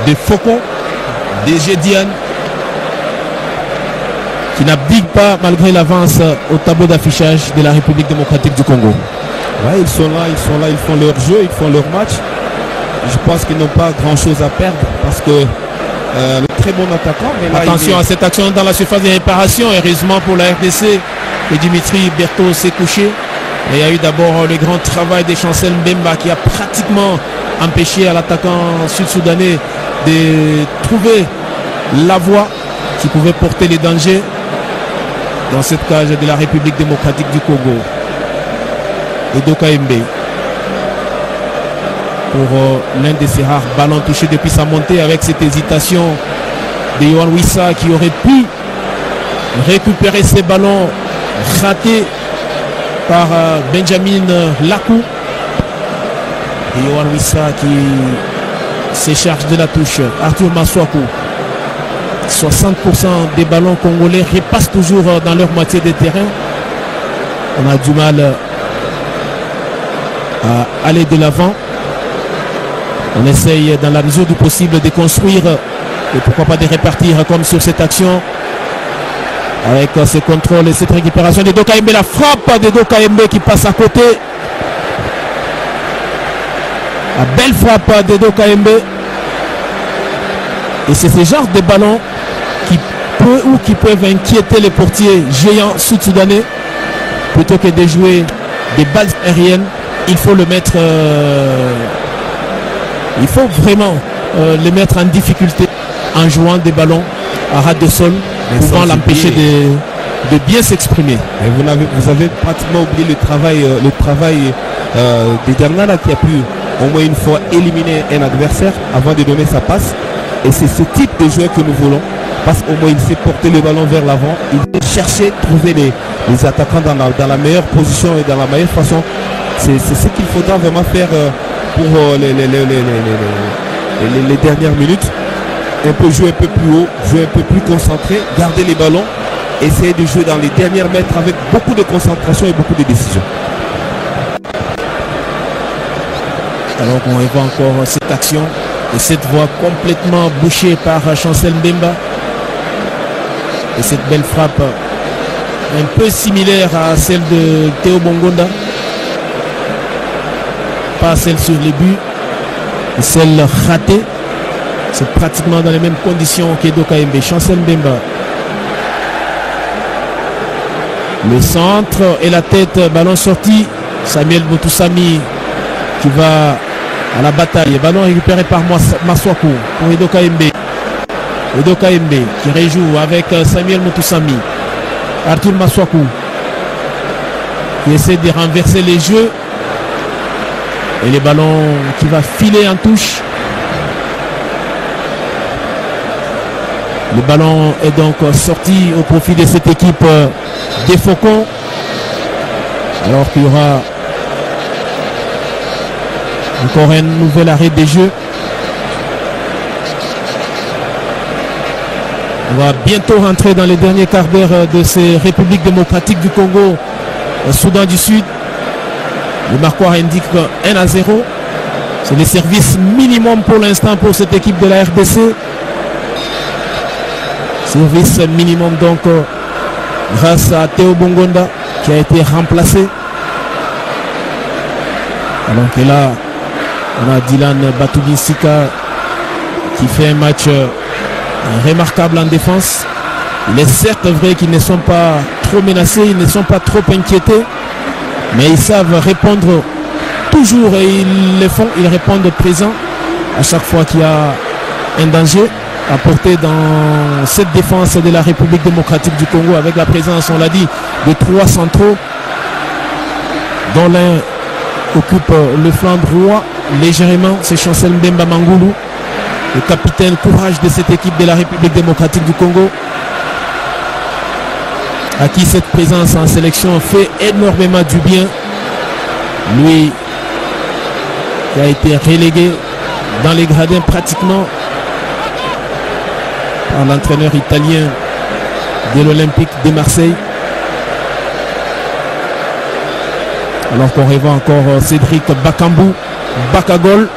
des Faucons, des Gédiane, qui n'abdiquent pas malgré l'avance au tableau d'affichage de la République démocratique du Congo. Ouais, ils sont là, ils font leur jeu, ils font leur match. Je pense qu'ils n'ont pas grand chose à perdre parce que le très bon attaquant. Mais là, attention à cette action dans la surface de réparation. Heureusement pour la RDC que Dimitri Berthaud s'est couché. Et il y a eu d'abord le grand travail de Chancel Mbemba qui a pratiquement empêché à l'attaquant sud-soudanais de trouver la voie qui pouvait porter les dangers dans cette cage de la République démocratique du Congo. Edo Kaembe pour l'un de ses rares ballons touchés depuis sa montée, avec cette hésitation de Yohan Wissa qui aurait pu récupérer ces ballons ratés par Benjamin Lakou. Et Yohan Wissa qui s'écharge de la touche. Arthur Maswaku. 60% des ballons congolais repassent toujours dans leur moitié de terrain. On a du mal à aller de l'avant. On essaye dans la mesure du possible de construire et pourquoi pas de répartir comme sur cette action avec ce contrôle et cette récupération de Dokaembe. La frappe de Dokaembe qui passe à côté. La belle frappe de Dokaembe. Et c'est ce genre de ballon qui peuvent inquiéter les portiers géants sud-soudanais. Plutôt que de jouer des balles aériennes, il faut le mettre il faut vraiment les mettre en difficulté en jouant des ballons à ras de sol, pouvant l'empêcher de bien s'exprimer. Vous avez pratiquement oublié le travail de Dernala qui a pu au moins une fois éliminer un adversaire avant de donner sa passe. Et c'est ce type de joueur que nous voulons, parce qu'au moins il sait porter le ballon vers l'avant, il sait chercher, trouver les attaquants dans la meilleure position et dans la meilleure façon. C'est ce qu'il faudra vraiment faire pour les dernières minutes. Un peu jouer un peu plus haut, jouer un peu plus concentré, garder les ballons, essayer de jouer dans les dernières mètres avec beaucoup de concentration et beaucoup de décisions. Alors qu'on évoque encore cette action et cette voie complètement bouchée par Chancel Mbemba. Et cette belle frappe un peu similaire à celle de Théo Bongonda. Pas celle sur les buts, et celle ratée. C'est pratiquement dans les mêmes conditions qu'Edo Kaembe. Chancel Mbemba. Le centre et la tête, ballon sorti. Samuel Moutoussami qui va à la bataille. Ballon récupéré par Maswaku pour Edo Kaembe. Edo Kaembe qui rejoue avec Samuel Moutoussami. Arthur Maswaku qui essaie de renverser les jeux. Et les ballons qui va filer en touche. Le ballon est donc sorti au profit de cette équipe des Faucons. Alors qu'il y aura encore un nouvel arrêt des jeux. On va bientôt rentrer dans les derniers quarts d'heure de ces républiques démocratiques du Congo, Soudan du Sud. Le marqueur indique 1-0. C'est le service minimum pour l'instant pour cette équipe de la RDC. Service minimum donc grâce à Théo Bongonda qui a été remplacé. Alors que là, on a Dylan Batoubisika qui fait un match remarquable en défense. Il est certes vrai qu'ils ne sont pas trop menacés, ils ne sont pas trop inquiétés, mais ils savent répondre toujours et ils le font, ils répondent présent à chaque fois qu'il y a un danger à porter dans cette défense de la République démocratique du Congo, avec la présence, on l'a dit, de 3 centraux dont l'un occupe le flanc droit légèrement, c'est Chancel Mbemba Mangoulou, le capitaine courage de cette équipe de la République démocratique du Congo, à qui cette présence en sélection fait énormément du bien. Lui qui a été relégué dans les gradins pratiquement par l'entraîneur italien de l'Olympique de Marseille. Alors qu'on revoit encore Cédric Bakambou, Bakagol.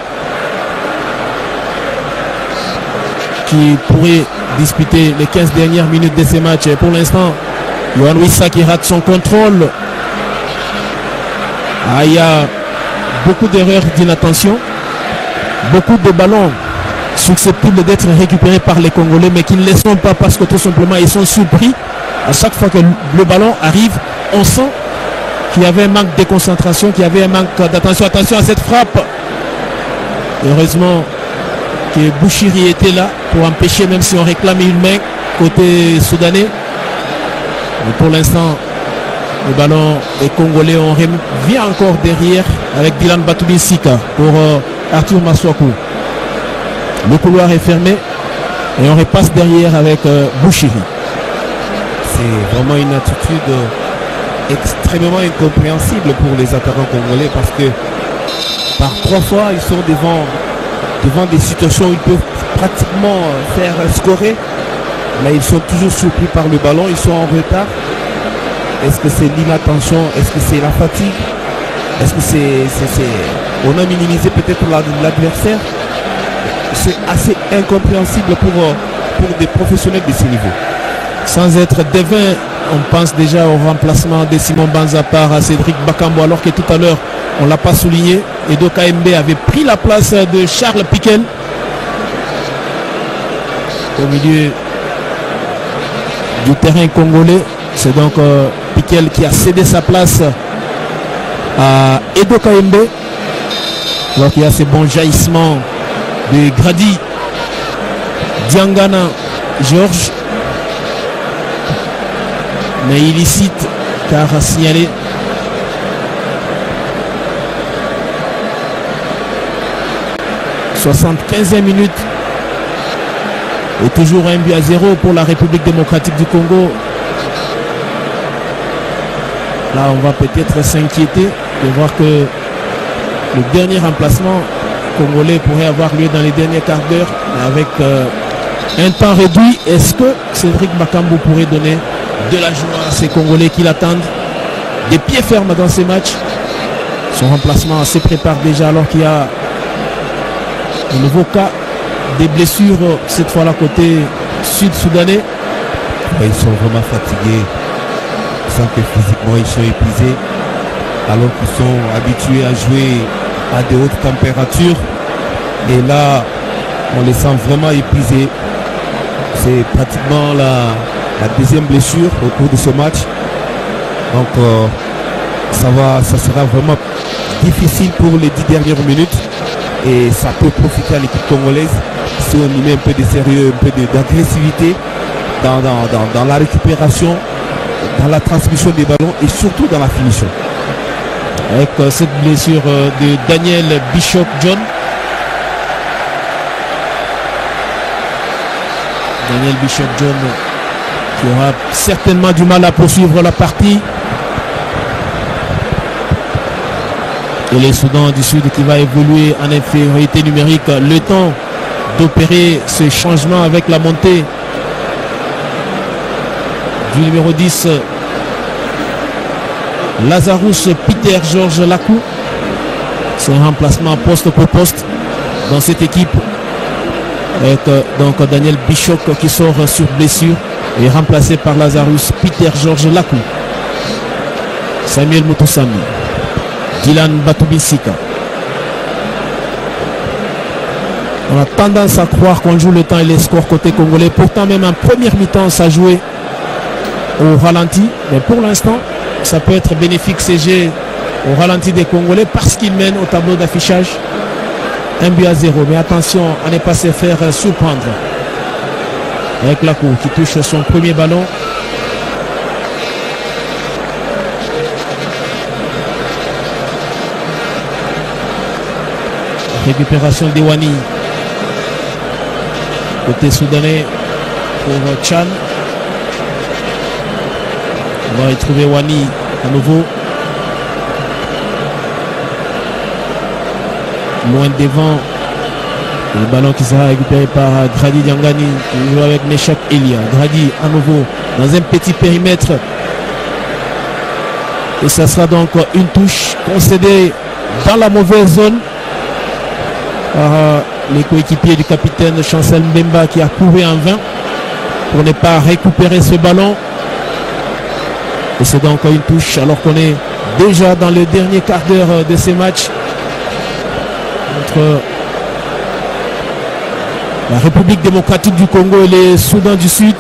qui pourrait disputer les 15 dernières minutes de ces matchs. Et pour l'instant, Yohan Wissa qui rate son contrôle. Il y a beaucoup d'erreurs d'inattention, beaucoup de ballons susceptibles d'être récupérés par les Congolais, mais qui ne les sont pas parce que tout simplement ils sont surpris. À chaque fois que le ballon arrive, on sent qu'il y avait un manque de concentration, qu'il y avait un manque d'attention. Attention à cette frappe. Heureusement que Bouchiri était là pour empêcher, même si on réclame une main côté soudanais. Mais pour l'instant, le ballon est congolais. On revient encore derrière avec Dylan Batoubisika pour Arthur Maswaku. Le couloir est fermé et on repasse derrière avec Bouchiri. C'est vraiment une attitude extrêmement incompréhensible pour les attaquants congolais parce que par 3 fois ils sont devant des situations où ils peuvent pratiquement faire scorer. Là ils sont toujours surpris par le ballon, ils sont en retard. Est-ce que c'est l'inattention? Est-ce que c'est la fatigue? Est-ce que c'est on a minimisé peut-être l'adversaire? C'est assez incompréhensible pour des professionnels de ce niveau. Sans être devin, on pense déjà au remplacement de Simon Banza par Cédric Bakambo, alors que tout à l'heure, on ne l'a pas souligné. Edo KMB avait pris la place de Charles Piquel. Au milieu du terrain congolais, c'est donc Piquel qui a cédé sa place à Edo KMB. Alors qu'il y a ces bons jaillissements de Grady, Diangana, Georges. Mais illicite car signalé. « 75e minute. Et toujours 1-0 pour la République démocratique du Congo. Là, on va peut-être s'inquiéter de voir que le dernier remplacement congolais pourrait avoir lieu dans les derniers quarts d'heure. Avec un temps réduit, est-ce que Cédric Bakambo pourrait donner de la joie à ces Congolais qui l'attendent, des pieds fermes dans ces matchs? Son remplacement se prépare déjà alors qu'il y a un nouveau cas des blessures, cette fois-là côté sud-soudanais. Ils sont vraiment fatigués. On sent que physiquement ils sont épuisés alors qu'ils sont habitués à jouer à de hautes températures. Et là, on les sent vraiment épuisés. C'est pratiquement la deuxième blessure au cours de ce match. Donc ça sera vraiment difficile pour les 10 dernières minutes et ça peut profiter à l'équipe congolaise si on y met un peu de sérieux, un peu d'agressivité dans la récupération, dans la transmission des ballons et surtout dans la finition. Avec cette blessure de Daniel Bishop John. Daniel Bishop John qui aura certainement du mal à poursuivre la partie. Et les Soudan du Sud qui va évoluer en infériorité numérique. Le temps d'opérer ce changement avec la montée du numéro 10 Lazarus Peter Georges Lacou. C'est un remplacement poste pour poste dans cette équipe. Avec donc Daniel Bishop qui sort sur blessure et remplacé par Lazarus Peter Georges Lacou. Samuel Mutosami, Dylan Batoubisika. On a tendance à croire qu'on joue le temps et les scores côté congolais. Pourtant même en première mi-temps ça jouait au ralenti. Mais pour l'instant ça peut être bénéfique CG au ralenti des Congolais parce qu'ils mènent au tableau d'affichage 1-0. Mais attention à ne pas se faire surprendre. Avec Lacou qui touche son premier ballon. Récupération d'Ewani. Côté soudanais pour Chan. On va retrouver Wani à nouveau. Loin devant. Le ballon qui sera récupéré par Grady Diangani qui joue avec Meshak Elia. Grady à nouveau dans un petit périmètre. Et ça sera donc une touche concédée dans la mauvaise zone par les coéquipiers du capitaine Chancel Mbemba qui a couru en vain pour ne pas récupérer ce ballon. Et c'est donc une touche alors qu'on est déjà dans le dernier quart d'heure de ces matchs entre la République démocratique du Congo et les Soudan du Sud.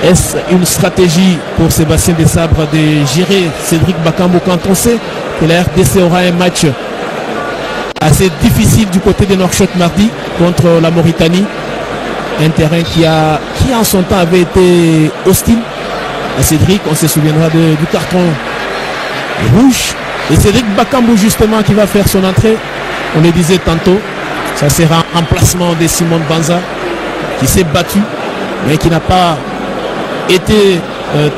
Est-ce une stratégie pour Sébastien Desabre de gérer Cédric Bakambu quand on sait que la RDC aura un match assez difficile du côté de Nouakchott mardi contre la Mauritanie, un terrain qui en son temps avait été hostile à Cédric. On se souviendra du carton rouge et Cédric Bakambu justement qui va faire son entrée. On le disait tantôt, ça sera un remplacement de Simon Banza qui s'est battu mais qui n'a pas été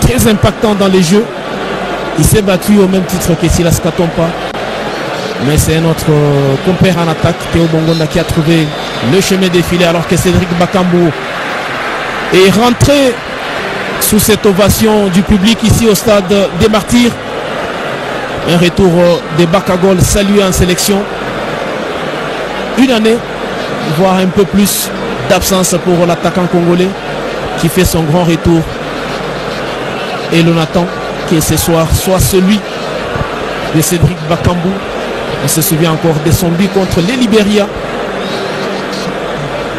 très impactant dans les jeux. Il s'est battu au même titre que Silas Katompa, mais c'est notre compère en attaque, Théo Bongonda, qui a trouvé le chemin défilé alors que Cédric Bakambu est rentré sous cette ovation du public ici au stade des Martyrs. Un retour de Bakagol salué en sélection. Une année, voire un peu plus d'absence pour l'attaquant congolais qui fait son grand retour. Et l'on attend que ce soir soit celui de Cédric Bakambu. On se souvient encore de son but contre les Libéria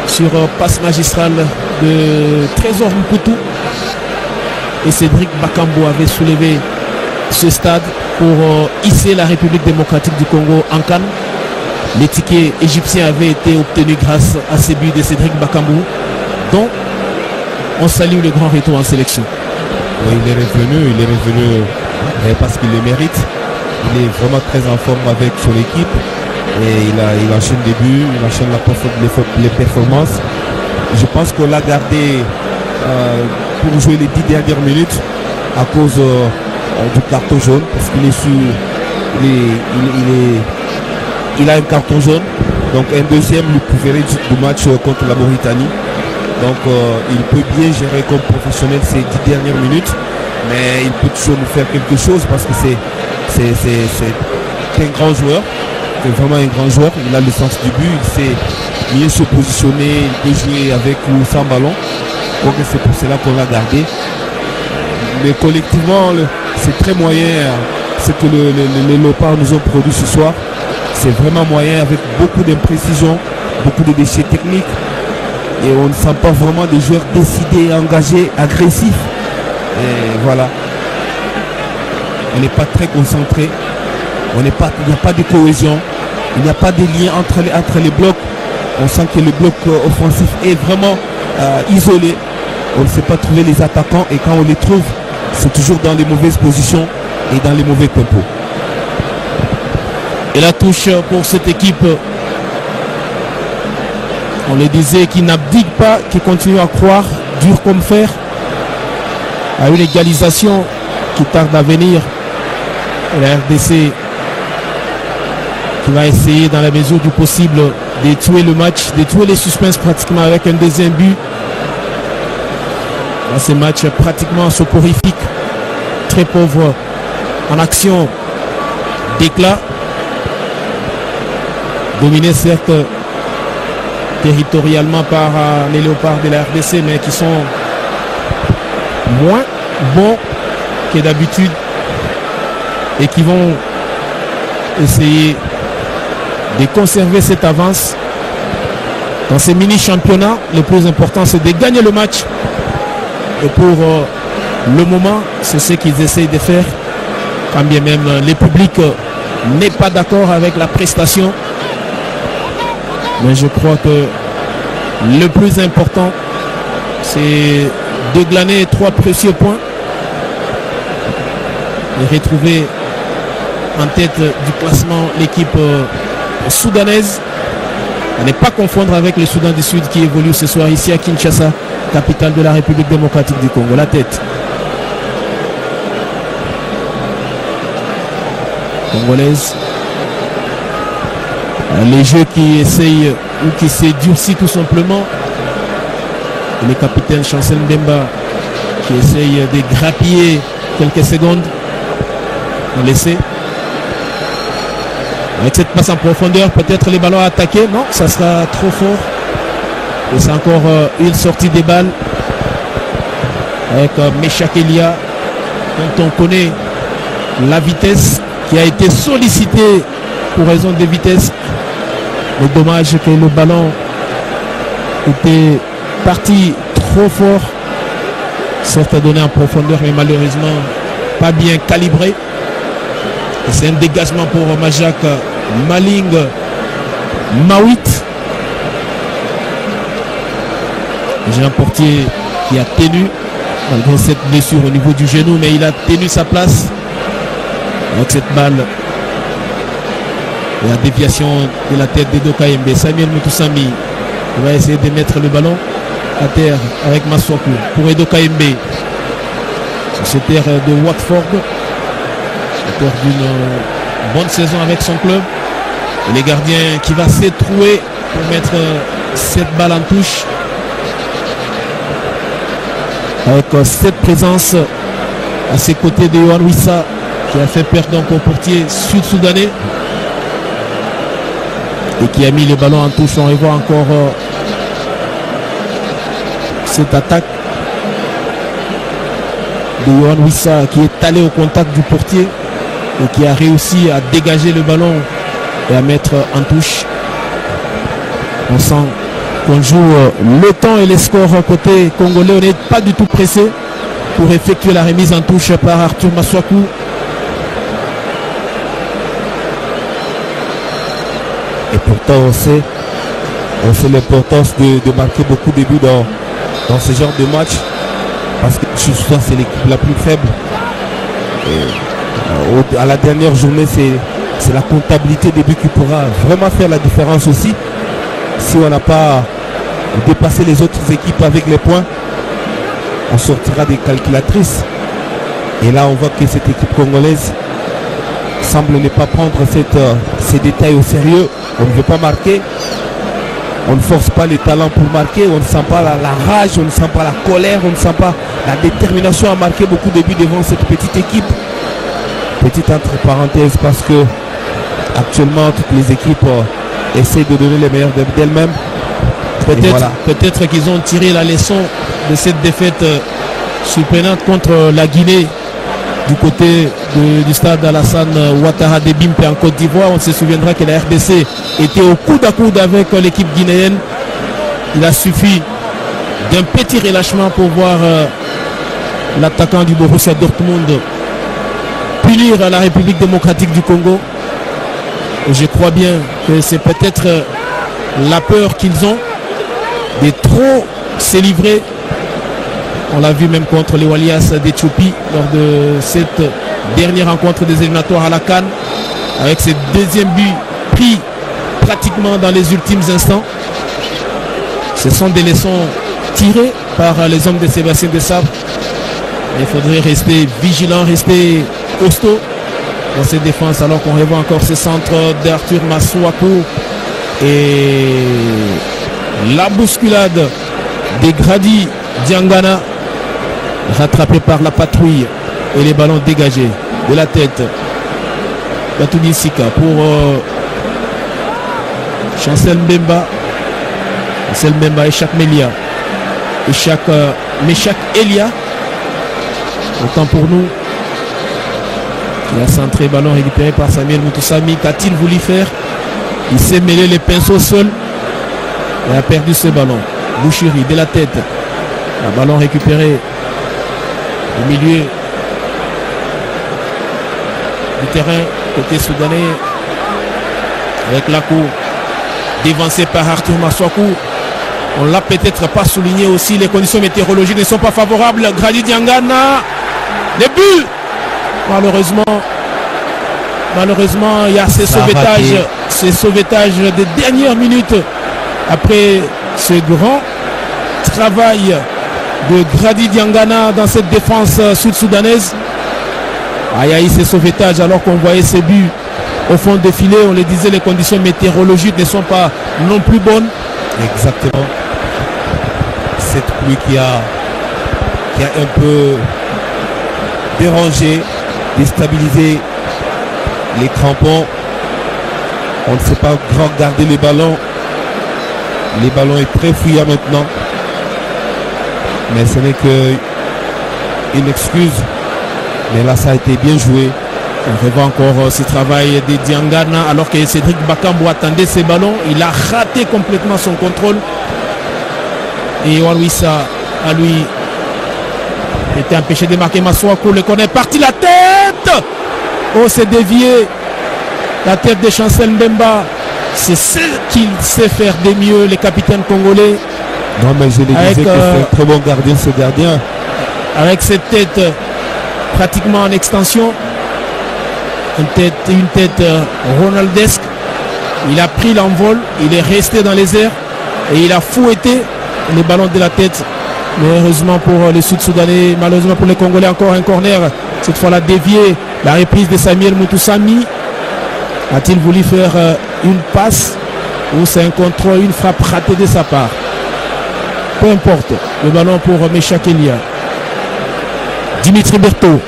sur passe magistrale de Trésor Mputu. Et Cédric Bakambu avait soulevé ce stade pour hisser la République démocratique du Congo en CAN. Les tickets égyptiens avaient été obtenus grâce à ces buts de Cédric Bakambu, dont on salue le grand retour en sélection. Oui, il est revenu parce qu'il le mérite. Il est vraiment très en forme avec son équipe et il enchaîne des buts, il enchaîne les performances. Je pense qu'on l'a gardé pour jouer les 10 dernières minutes à cause du carton jaune, parce qu'il est il a un carton jaune, donc un deuxième lui priverait du match contre la Mauritanie. Donc il peut bien gérer comme professionnel ces 10 dernières minutes, mais il peut toujours nous faire quelque chose parce que c'est un grand joueur, c'est vraiment un grand joueur. Il a le sens du but, il sait mieux se positionner, il peut jouer avec ou sans ballon. Donc c'est pour cela qu'on l'a gardé. Mais collectivement, c'est très moyen ce que les Léopards nous ont produit ce soir. C'est vraiment moyen avec beaucoup d'imprécisions, beaucoup de déchets techniques. Et on ne sent pas vraiment des joueurs décidés, engagés, agressifs. Et voilà. On n'est pas très concentré. Il n'y a pas de cohésion. Il n'y a pas de lien entre les blocs. On sent que le bloc offensif est vraiment isolé. On ne sait pas trouver les attaquants. Et quand on les trouve, c'est toujours dans les mauvaises positions et dans les mauvais tempos. Et la touche pour cette équipe, on le disait, qui n'abdique pas, qui continue à croire, dur comme fer, à une égalisation qui tarde à venir. Et la RDC qui va essayer dans la mesure du possible de tuer le match, de tuer les suspens pratiquement avec un deuxième but. Dans ces matchs pratiquement soporifiques, très pauvres en action d'éclat, dominés certes territorialement par les Léopards de la RDC, mais qui sont moins bons que d'habitude et qui vont essayer de conserver cette avance dans ces mini-championnats. Le plus important, c'est de gagner le match. Et pour le moment, c'est ce qu'ils essayent de faire, quand bien même le public n'est pas d'accord avec la prestation. Mais je crois que le plus important, c'est de glaner 3 précieux points et retrouver en tête du classement l'équipe soudanaise. À ne pas confondre avec le Soudan du Sud qui évolue ce soir ici à Kinshasa, capitale de la République démocratique du Congo. La tête congolaise. Les jeux qui essayent ou qui s'est durci tout simplement. Et le capitaine Chancel Mbemba qui essaye de grappiller quelques secondes. On laisse. Avec cette passe en profondeur, peut-être les ballons à attaquer. Non, ça sera trop fort. Et c'est encore une sortie des balles. Avec Meshak Elia, dont on connaît la vitesse, qui a été sollicité pour raison de vitesse. Mais dommage que le ballon était parti trop fort. Certes donné en profondeur, mais malheureusement pas bien calibré. Et c'est un dégagement pour Majak Maling Mawit. J'ai un portier qui a tenu malgré cette blessure au niveau du genou, mais il a tenu sa place avec cette balle. Et la déviation de la tête d'Edoka Mbe. Samuel Mutusami va essayer de mettre le ballon à terre avec Maswaku pour Edoka Mbe. C'est terre de Watford. Auteur d'une bonne saison avec son club. Et les gardiens qui va s'étrouer pour mettre cette balle en touche. Avec cette présence à ses côtés de Yohan Wissa qui a fait perdre donc au portier sud-soudanais et qui a mis le ballon en touche. On revoit encore cette attaque de Yohan Wissa qui est allé au contact du portier et qui a réussi à dégager le ballon et à mettre en touche. On sent qu'on joue le temps et les scores côté congolais. On n'est pas du tout pressé pour effectuer la remise en touche par Arthur Maswaku. Et pourtant on sait l'importance de marquer beaucoup de buts dans ce genre de match, parce que souvent c'est l'équipe la plus faible. Et à la dernière journée, c'est la comptabilité des buts qui pourra vraiment faire la différence aussi. Si on n'a pas dépassé les autres équipes avec les points, on sortira des calculatrices. Et là on voit que cette équipe congolaise semble ne pas prendre ces détails au sérieux. On ne veut pas marquer, on ne force pas les talents pour marquer, on ne sent pas la rage, on ne sent pas la colère, on ne sent pas la détermination à marquer beaucoup de buts devant cette petite équipe. Petite entre parenthèses, parce que actuellement toutes les équipes essayent de donner les meilleurs d'elles-mêmes. Peut-être qu'ils ont tiré la leçon de cette défaite surprenante contre la Guinée du côté du stade Alassane Ouattara de Bimpe en Côte d'Ivoire. On se souviendra que la RDC était au coude à coude avec l'équipe guinéenne. Il a suffi d'un petit relâchement pour voir l'attaquant du Borussia Dortmund punir la République démocratique du Congo. Et je crois bien que c'est peut-être la peur qu'ils ont de trop se livrer. On l'a vu même contre les Walias d'Éthiopie lors de cette dernière rencontre des éliminatoires à la CAN, avec ce deuxième but pris pratiquement dans les ultimes instants. Ce sont des leçons tirées par les hommes de Sébastien Desabre. Il faudrait rester vigilant, rester costaud dans cette défense, alors qu'on revoit encore ce centre d'Arthur Maswaku et la bousculade des Grady Diangana, rattrapé par la patrouille et les ballons dégagés de la tête. Batouni Sika pour Chancel Mbemba. Chancel Mbemba et Meshak Melia. Meshak Elia. Autant pour nous. Il a centré, ballon récupéré par Samuel Mutusami. Qu'a-t-il voulu faire? Il s'est mêlé les pinceaux seul. Il a perdu ce ballon. Bouchiri de la tête. Un ballon récupéré au milieu du terrain côté soudanais avec la cour dévancée par Arthur Maswaku. On l'a peut-être pas souligné aussi, les conditions météorologiques ne sont pas favorables. Grady Diangana, les buts. Malheureusement, il y a ces sauvetages des dernières minutes après ce grand travail de Grady Diangana dans cette défense sud-soudanaise. Il y a eu ces sauvetages alors qu'on voyait ces buts au fond des filets. On le disait, les conditions météorologiques ne sont pas non plus bonnes. Exactement. Cette pluie qui a un peu dérangé, déstabilisé les crampons. On ne sait pas garder les ballons. Les ballons est très fouillant maintenant. Mais ce n'est qu'une excuse. Mais là, ça a été bien joué. On revoit encore ce travail de Diangana alors que Cédric Bakambu attendait ses ballons. Il a raté complètement son contrôle. Et Wissa, à lui, était empêché de marquer Masuaku. Le connaît parti la tête. Oh, c'est dévié. La tête de Chancel Mbemba. C'est ce qu'il sait faire de mieux, les capitaines congolais. Non, mais je le disais que c'est un très bon gardien, ce gardien. Avec cette tête pratiquement en extension. Une tête ronaldesque. Il a pris l'envol, il est resté dans les airs et il a fouetté les ballons de la tête. Mais heureusement pour les Sud-Soudanais, malheureusement pour les Congolais, encore un corner. Cette fois-là dévié. La reprise de Samuel Mutusami. A-t-il voulu faire une passe ou c'est un contrôle, une frappe ratée de sa part? Peu importe. Le ballon pour Meshak Elia. Dimitri Berthaud.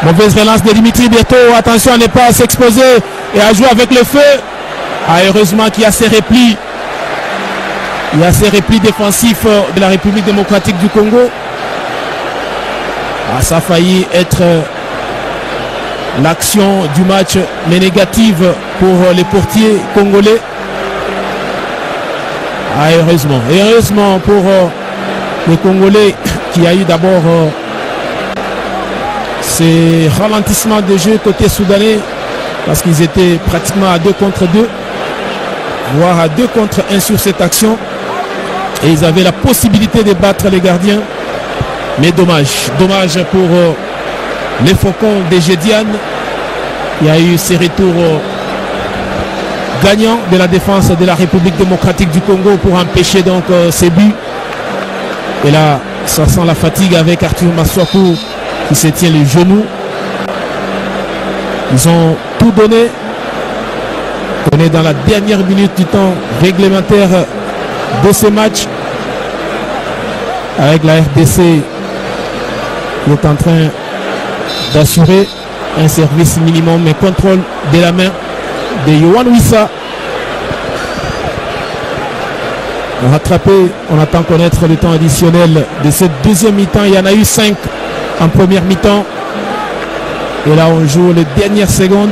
Mauvaise relance de Dimitri Berthaud. Attention à ne pas s'exposer et à jouer avec le feu. Ah, heureusement qu'il y a ces replis. Il y a ces replis défensifs de la République démocratique du Congo. Ah, ça a failli être l'action du match, mais négative pour les portiers congolais. Ah, heureusement. Et heureusement pour les Congolais qui a eu d'abord ces ralentissements de jeu côté soudanais parce qu'ils étaient pratiquement à 2 contre 2, voire à 2 contre 1 sur cette action. Et ils avaient la possibilité de battre les gardiens. Mais dommage pour les Faucons de Gédiane. Il y a eu ces retours gagnants de la défense de la République démocratique du Congo pour empêcher donc ces buts. Et là, ça sent la fatigue avec Arthur Masuaku qui se tient les genoux. Ils ont tout donné. On est dans la dernière minute du temps réglementaire de ce match. Avec la RDC qui est en train d'assurer un service minimum et contrôle de la main de Yohan Wissa. Rattrapé, on attend connaître le temps additionnel de cette deuxième mi-temps. Il y en a eu 5 en première mi-temps. Et là on joue les dernières secondes.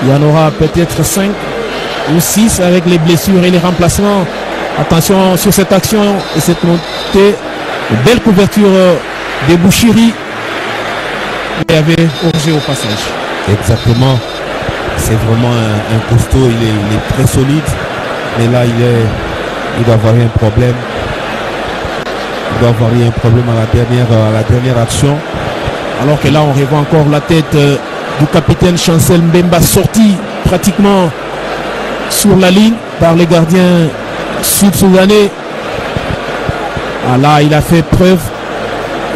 Il y en aura peut-être 5 ou 6 avec les blessures et les remplacements. Attention sur cette action et cette montée. Belle couverture des Bouchiri. Il y avait Orgé au passage. Exactement. C'est vraiment un costaud. Il est très solide. Mais là, il doit avoir eu un problème. Il doit avoir eu un problème à la dernière action. Alors que là, on revoit encore la tête du capitaine Chancel Mbemba sorti pratiquement sur la ligne par les gardiens sud-soudanais. Ah là, il a fait preuve.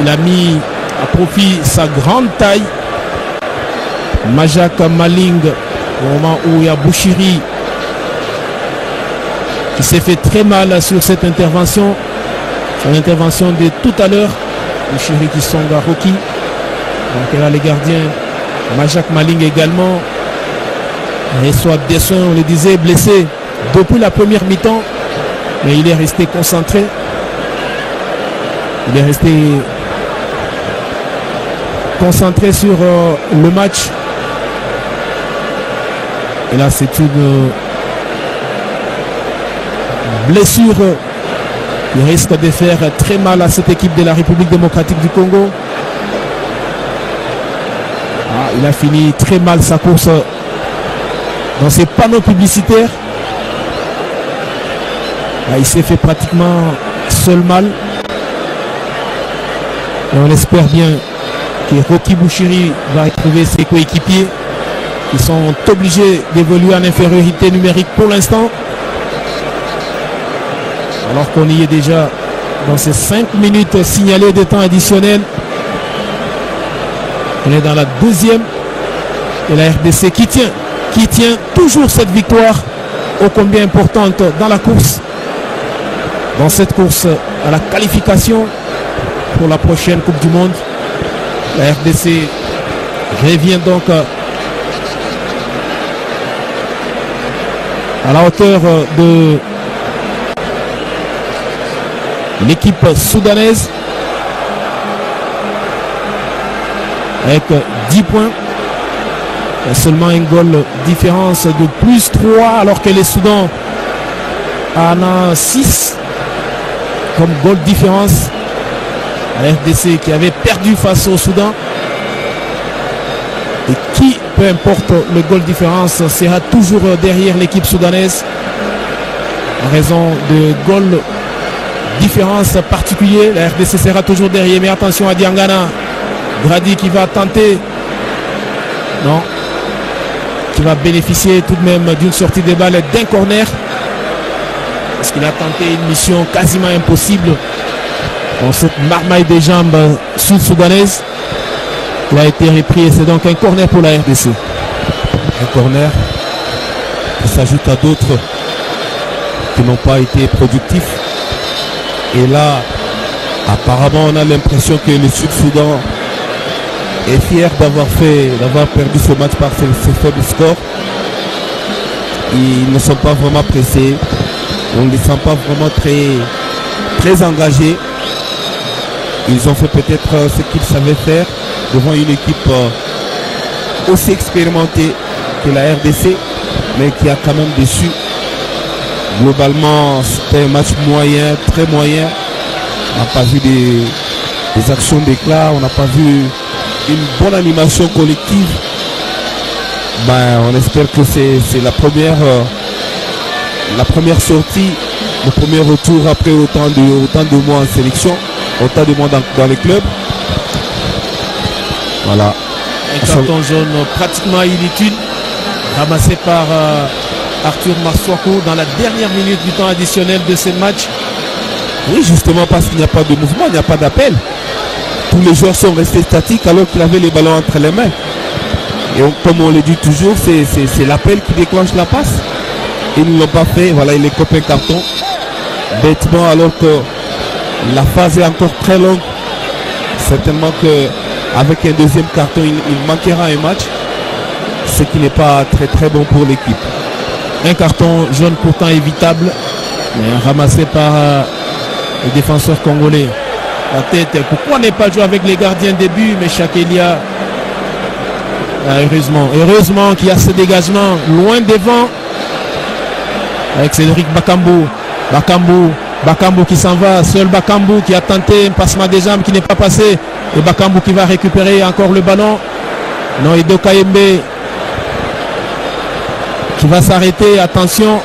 Il a mis à profit sa grande taille. Majak Maling, au moment où il y a Bouchiri qui s'est fait très mal sur cette intervention. Son intervention de tout à l'heure. Bouchiri qui sont Rocky. Donc là, les gardiens, Majak Maling également reçoit des soins, on le disait, blessé depuis la première mi-temps. Mais il est resté concentré. Il est resté concentré sur le match. Et là, c'est une blessure qui risque de faire très mal à cette équipe de la République démocratique du Congo. Ah, il a fini très mal sa course dans ses panneaux publicitaires. Ah, il s'est fait pratiquement seul mal. Et on espère bien que Rocky Bouchiri va retrouver ses coéquipiers qui sont obligés d'évoluer en infériorité numérique pour l'instant. Alors qu'on y est déjà dans ces 5 minutes signalées de temps additionnel. On est dans la deuxième et la RDC qui tient toujours cette victoire ô combien importante dans la course. Dans cette course à la qualification pour la prochaine Coupe du Monde. La RDC revient donc à la hauteur de l'équipe soudanaise avec 10 points. Il y a seulement un goal différence de plus 3 alors que les Soudans en a 6 comme goal différence. La RDC qui avait perdu face au Soudan et qui, peu importe le goal différence, sera toujours derrière l'équipe soudanaise en raison de goal différence particulier. La RDC sera toujours derrière, mais attention à Diangana. Grady qui va tenter, non, qui va bénéficier tout de même d'une sortie de balle d'un corner parce qu'il a tenté une mission quasiment impossible dans cette marmaille des jambes sud-soudanaise. Il a été repris et c'est donc un corner pour la RDC. Un corner qui s'ajoute à d'autres qui n'ont pas été productifs. Et là, apparemment, on a l'impression que le Sud-Soudan est fier d'avoir perdu ce match par ses faibles scores. Ils ne sont pas vraiment pressés. On ne les sent pas vraiment très engagés. Ils ont fait peut-être ce qu'ils savaient faire devant une équipe aussi expérimentée que la RDC, mais qui a quand même déçu. Globalement, c'était un match moyen, très moyen. On n'a pas vu des actions d'éclat, on n'a pas vu une bonne animation collective. On espère que c'est la première sortie, le premier retour après autant de mois en sélection, autant de mois dans les clubs. Voilà. Un carton jaune pratiquement inutile, ramassé par Arthur Maswaku dans la dernière minute du temps additionnel de ce match. Oui, justement parce qu'il n'y a pas de mouvement, il n'y a pas d'appel. Tous les joueurs sont restés statiques alors qu'il avait les ballons entre les mains. Et comme on le dit toujours, c'est l'appel qui déclenche la passe. Ils ne l'ont pas fait, voilà, il est coupé carton. Bêtement alors que la phase est encore très longue. Certainement qu'avec un deuxième carton, il manquera un match. Ce qui n'est pas très bon pour l'équipe. Un carton jaune pourtant évitable, mais ramassé par les défenseurs congolais. La tête, pourquoi ne pas jouer avec les gardiens de but, mais Chakelia, heureusement qu'il y a ce dégagement loin devant avec Cédric Bakambu. Bakambu qui s'en va, seul Bakambu qui a tenté un passement des jambes qui n'est pas passé, et Bakambu qui va récupérer encore le ballon. Non, Edo Kayembe qui va s'arrêter, attention.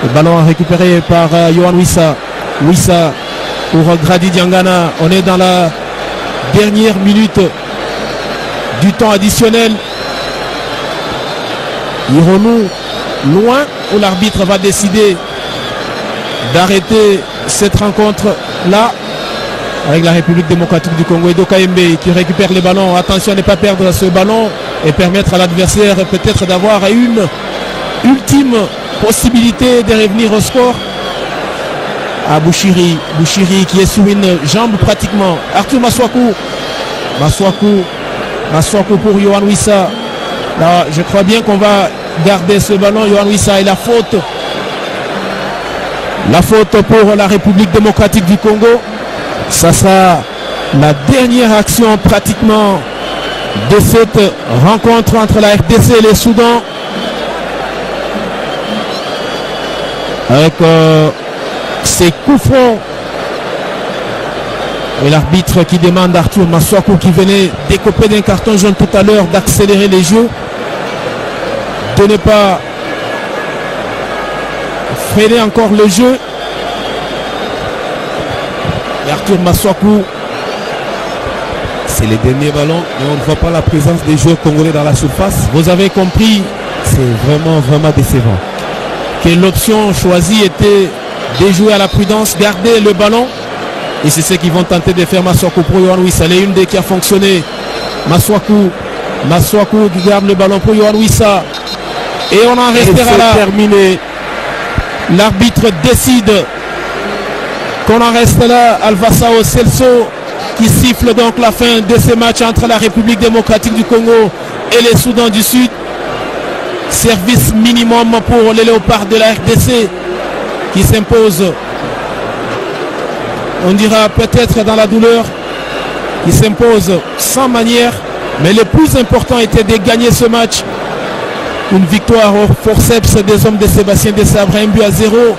Le ballon récupéré par Yohan Wissa. Wissa pour Grady Diangana. On est dans la dernière minute du temps additionnel. Irons-nous loin où l'arbitre va décider d'arrêter cette rencontre-là avec la République démocratique du Congo? Edo Kayembe qui récupère les ballons. Attention à ne pas perdre ce ballon et permettre à l'adversaire peut-être d'avoir une ultime possibilité de revenir au score. À Bouchiri qui est sous une jambe pratiquement. Arthur Maswaku pour Yohan Wissa. Là, je crois bien qu'on va garder ce ballon. Yohan Wissa et la faute pour la République démocratique du Congo. Ça sera la dernière action pratiquement de cette rencontre entre la RDC et les Soudans. Avec ces coups francs et l'arbitre qui demande à Arthur Maswaku, qui venait décoper d'un carton jaune tout à l'heure, d'accélérer les jeux, de ne pas freiner encore le jeu. Et Arthur Maswaku, c'est les derniers ballons et on ne voit pas la présence des joueurs congolais dans la surface. Vous avez compris, c'est vraiment décevant. Que l'option choisie était de jouer à la prudence, garder le ballon. Et c'est ce qu'ils vont tenter de faire Maswaku pour Yohan Wissa. C'est une des qui a fonctionné. Maswaku qui garde le ballon pour Yohan Wissa. Et on en restera là. Terminé. L'arbitre décide qu'on en reste là. Alvasao Celso qui siffle donc la fin de ce match entre la République démocratique du Congo et les Soudans du Sud. Service minimum pour les Léopards de la RDC qui s'impose, on dira peut-être dans la douleur, qui s'impose sans manière, mais le plus important était de gagner ce match. Une victoire au forceps des hommes de Sébastien Desabre, 1-0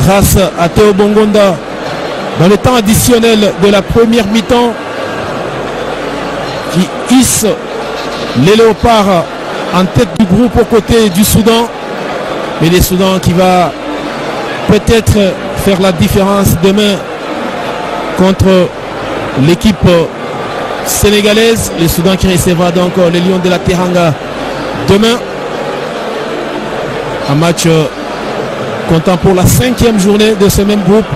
grâce à Théo Bongonda dans le temps additionnel de la première mi-temps, qui hisse les Léopards en tête du groupe aux côtés du Soudan. Mais le Soudan qui va peut-être faire la différence demain contre l'équipe sénégalaise. Le Soudan qui recevra donc les Lions de la Teranga demain. Un match comptant pour la 5e journée de ce même groupe.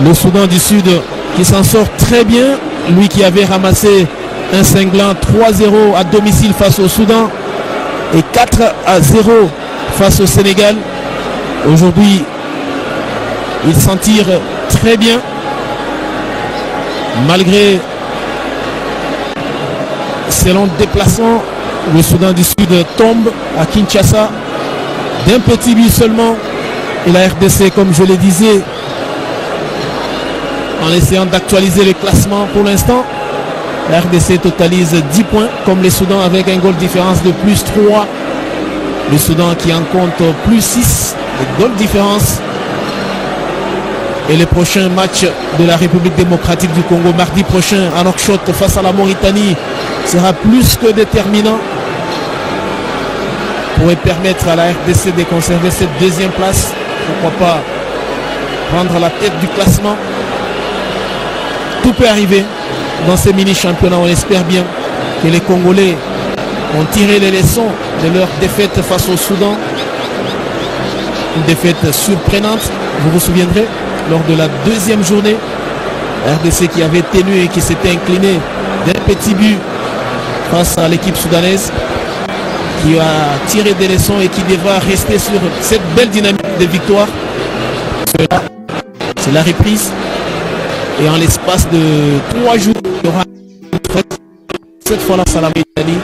Le Soudan du Sud qui s'en sort très bien. Lui qui avait ramassé un cinglant 3-0 à domicile face au Soudan et 4-0 face au Sénégal. Aujourd'hui, il s'en tire très bien. Malgré ces longs déplacements, le Soudan du Sud tombe à Kinshasa d'un petit but seulement. Et la RDC, comme je le disais, en essayant d'actualiser le classement pour l'instant, la RDC totalise 10 points, comme les Soudans avec un goal différence de plus 3. Le Soudan qui en compte plus 6 de goal différence. Et le prochain match de la République démocratique du Congo, mardi prochain, à Nouakchott face à la Mauritanie, sera plus que déterminant. Pourrait permettre à la RDC de conserver cette deuxième place. Pourquoi pas prendre la tête du classement. Tout peut arriver dans ces mini-championnats. On espère bien que les Congolais ont tiré les leçons de leur défaite face au Soudan. Une défaite surprenante, vous vous souviendrez, lors de la deuxième journée. RDC qui avait tenu et qui s'était incliné d'un petit but face à l'équipe soudanaise, qui a tiré des leçons et qui devra rester sur cette belle dynamique de victoire. C'est la reprise. Et en l'espace de 3 jours, il y aura cette fois-là à la Mauritanie.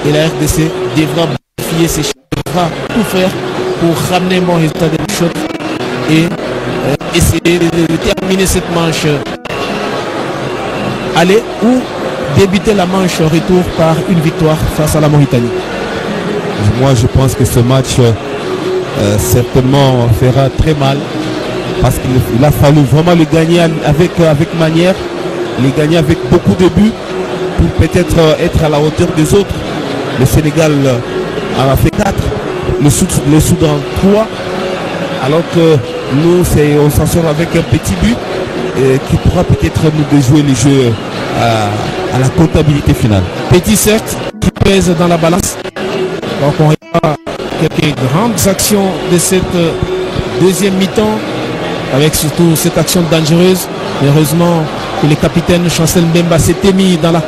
Et la RDC devra vérifier ses choses, devra tout faire pour ramener un bon résultat de shot et essayer de terminer cette manche aller ou débuter la manche retour par une victoire face à la Mauritanie. Moi je pense que ce match certainement fera très mal, parce qu'il a fallu vraiment le gagner avec manière, le gagner avec beaucoup de buts pour peut-être être à la hauteur des autres. Le Sénégal en a fait 4, le Soudan 3, alors que nous on s'en sort avec un petit but qui pourra peut-être nous déjouer les jeux à la comptabilité finale. Petit certes qui pèse dans la balance. Donc on regarde quelques grandes actions de cette deuxième mi-temps, avec surtout cette action dangereuse. Heureusement que le capitaine Chancel Mbemba s'était mis dans la